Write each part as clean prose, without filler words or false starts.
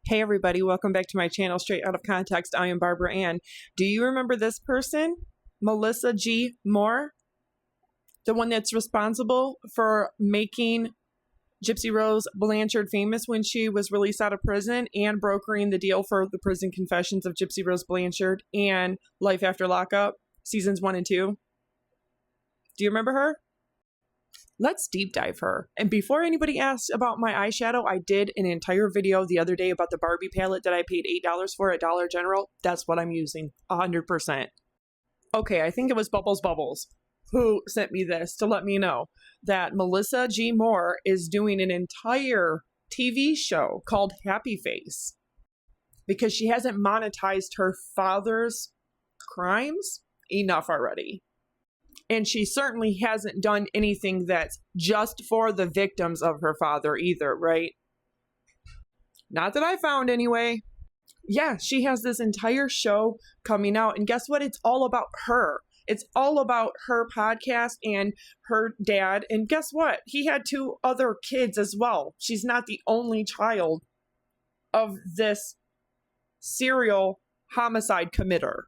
Hey everybody, welcome back to my channel, Straight Out of Context. I am Barbara Ann. Do you remember this person? Melissa G. Moore? The one that's responsible for making Gypsy Rose Blanchard famous when she was released out of prison and brokering the deal for the prison confessions of Gypsy Rose Blanchard and Life After Lockup, seasons 1 and 2. Do you remember her? Let's deep dive her. And before anybody asks about my eyeshadow, I did an entire video the other day about the Barbie palette that I paid $8 for at Dollar General. That's what I'm using, 100%. Okay, I think it was Bubbles who sent me this to let me know that Melissa G. Moore is doing an entire TV show called Happy Face because she hasn't monetized her father's crimes enough already. And she certainly hasn't done anything that's just for the victims of her father either, right? Not that I found anyway. Yeah, she has this entire show coming out. And guess what? It's all about her. It's all about her podcast and her dad. And guess what? He had 2 other kids as well. She's not the only child of this serial homicide committer.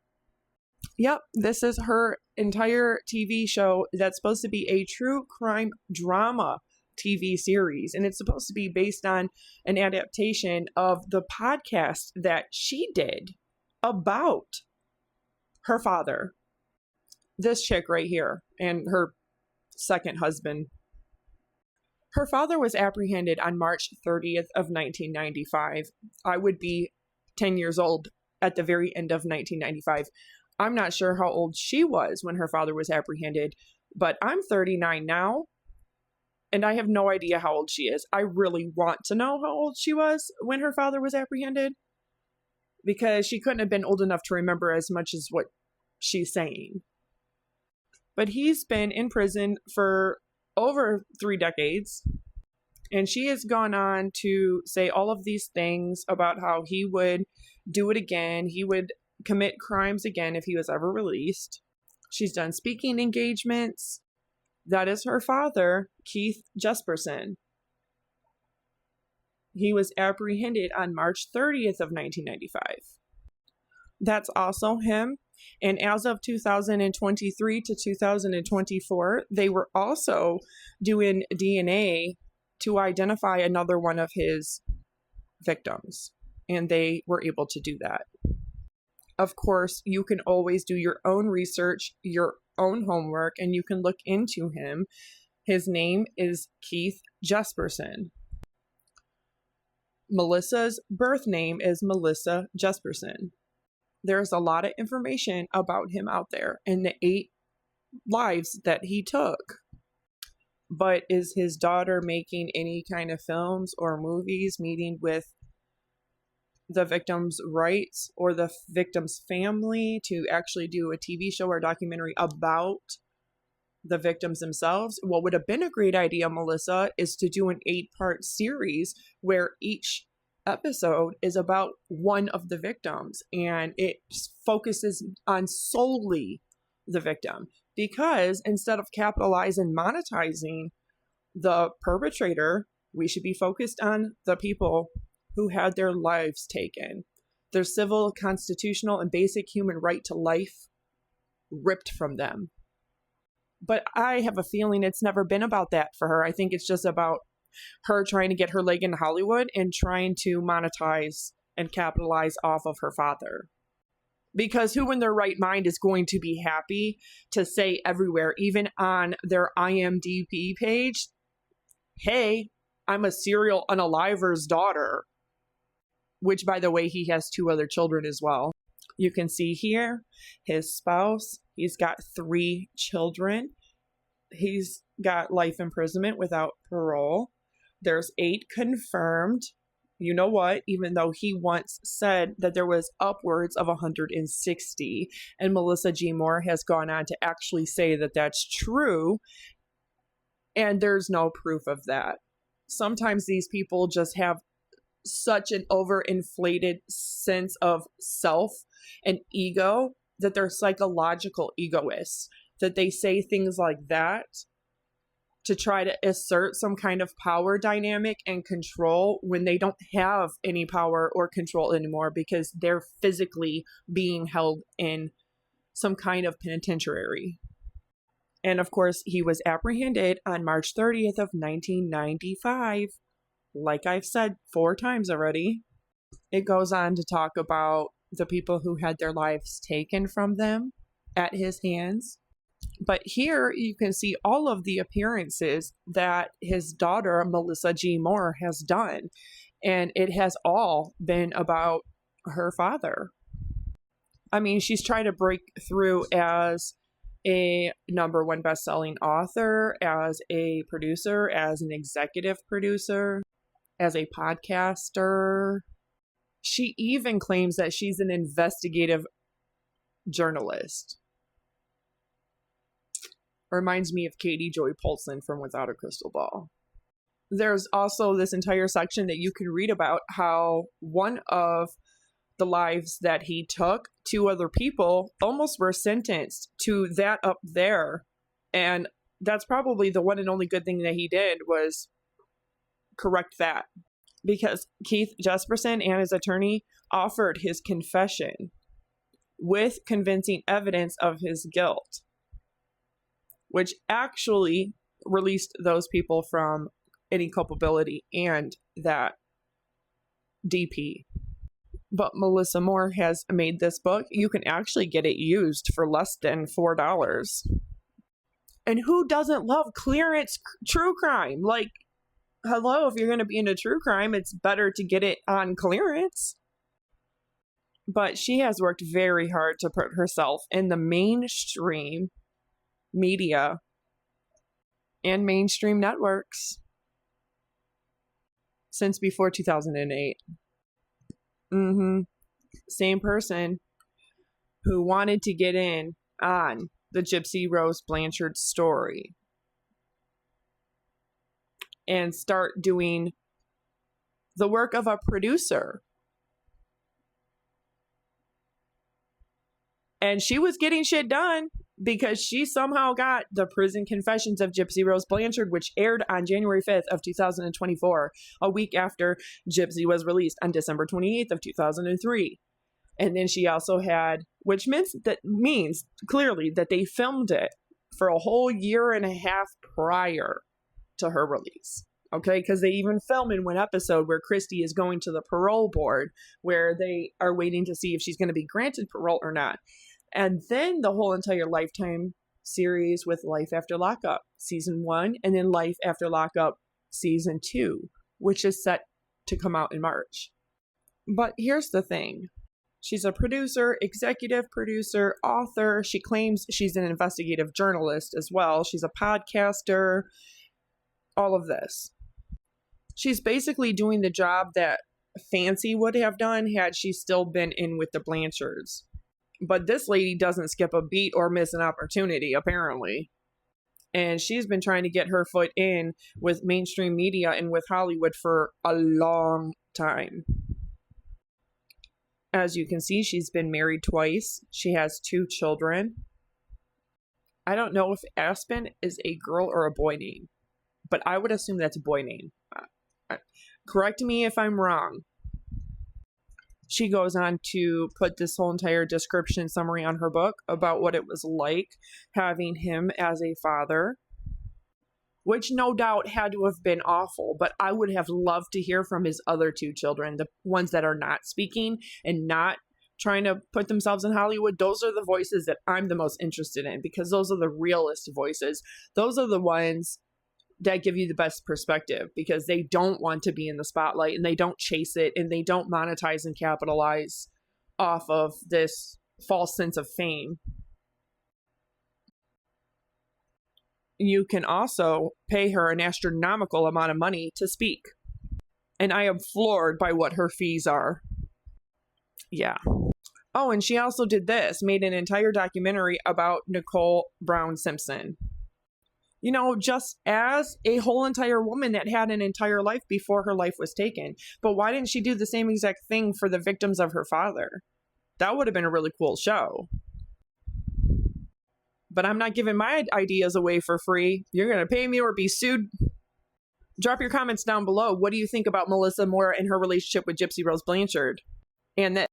Yep, this is her entire TV show that's supposed to be a true crime drama TV series. And it's supposed to be based on an adaptation of the podcast that she did about her father. This chick right here and her second husband. Her father was apprehended on March 30th of 1995. I would be 10 years old at the very end of 1995. I'm not sure how old she was when her father was apprehended, but I'm 39 now, and I have no idea how old she is. I really want to know how old she was when her father was apprehended, because she couldn't have been old enough to remember as much as what she's saying. But he's been in prison for over 3 decades, and she has gone on to say all of these things about how he would do it again. He would commit crimes again if he was ever released. She's done speaking engagements. That is her father, Keith Jesperson. He was apprehended on March 30th of 1995. That's also him. And as of 2023 to 2024, they were also doing DNA to identify another one of his victims. And they were able to do that. Of course, you can always do your own research, your own homework, and you can look into him. His name is Keith Jesperson. Melissa's birth name is Melissa Jesperson. There's a lot of information about him out there and the 8 lives that he took. But is his daughter making any kind of films or movies, meeting with the victim's rights or the victim's family to actually do a TV show or documentary about the victims themselves? What would have been a great idea, Melissa, is to do an 8-part series where each episode is about one of the victims and it focuses on solely the victim. Because instead of capitalizing, monetizing the perpetrator, we should be focused on the people who had their lives taken, their civil, constitutional, and basic human right to life ripped from them. But I have a feeling it's never been about that for her. I think it's just about her trying to get her leg in Hollywood and trying to monetize and capitalize off of her father. Because who in their right mind is going to be happy to say everywhere, even on their IMDb page, hey, I'm a serial unaliver's daughter? Which, by the way, he has 2 other children as well. You can see here his spouse. He's got 3 children. He's got life imprisonment without parole. There's 8 confirmed. You know what? Even though he once said that there was upwards of 160. And Melissa G. Moore has gone on to actually say that that's true. And there's no proof of that. Sometimes these people just have such an overinflated sense of self and ego that they're psychological egoists, that they say things like that to try to assert some kind of power dynamic and control when they don't have any power or control anymore because they're physically being held in some kind of penitentiary. And of course, he was apprehended on March 30th of 1995. Like I've said 4 times already. It goes on to talk about the people who had their lives taken from them at his hands. But here you can see all of the appearances that his daughter, Melissa G. Moore, has done. And it has all been about her father. I mean, she's trying to break through as a #1 best-selling author, as a producer, as an executive producer, as a podcaster. She even claims that she's an investigative journalist. Reminds me of Katie Joy Polson from Without a Crystal Ball. There's also this entire section that you can read about how one of the lives that he took, 2 other people almost were sentenced to that up there. And that's probably the one and only good thing that he did was correct that. Because Keith Jesperson and his attorney offered his confession with convincing evidence of his guilt, which actually released those people from any culpability and that DP. But Melissa Moore has made this book. You can actually get it used for less than $4. And who doesn't love clearance true crime? Like, hello, if you're going to be into true crime, it's better to get it on clearance. But she has worked very hard to put herself in the mainstream media and mainstream networks since before 2008. Same person who wanted to get in on the Gypsy Rose Blanchard story and start doing the work of a producer. And she was getting shit done because she somehow got the Prison Confessions of Gypsy Rose Blanchard, which aired on January 5th of 2024, a week after Gypsy was released on December 28th of 2003. And then she also had, which means clearly that they filmed it for a whole year and a half prior to her release. Okay, because they even film in one episode where Christy is going to the parole board where they are waiting to see if she's going to be granted parole or not. And then the whole entire Lifetime series with Life After Lockup season 1 and then Life After Lockup season 2, which is set to come out in March. But here's the thing. She's a producer, executive producer, author. She claims she's an investigative journalist as well. She's a podcaster, all of this. She's basically doing the job that Fancy would have done had she still been in with the Blanchards. But this lady doesn't skip a beat or miss an opportunity, apparently. And she's been trying to get her foot in with mainstream media and with Hollywood for a long time. As you can see, she's been married twice. She has 2 children. I don't know if Aspen is a girl or a boy name, but I would assume that's a boy name. Correct me if I'm wrong. She goes on to put this whole entire description summary on her book about what it was like having him as a father, which no doubt had to have been awful, but I would have loved to hear from his other 2 children, the ones that are not speaking and not trying to put themselves in Hollywood. Those are the voices that I'm the most interested in because those are the realist voices. Those are the ones that give you the best perspective because they don't want to be in the spotlight and they don't chase it and they don't monetize and capitalize off of this false sense of fame. You can also pay her an astronomical amount of money to speak. And I am floored by what her fees are. Yeah. Oh, and she also did this, made an entire documentary about Nicole Brown Simpson. You know, just as a whole entire woman that had an entire life before her life was taken. But why didn't she do the same exact thing for the victims of her father? That would have been a really cool show. but I'm not giving my ideas away for free. You're going to pay me or be sued. Drop your comments down below. What do you think about Melissa Moore and her relationship with Gypsy Rose Blanchard? And that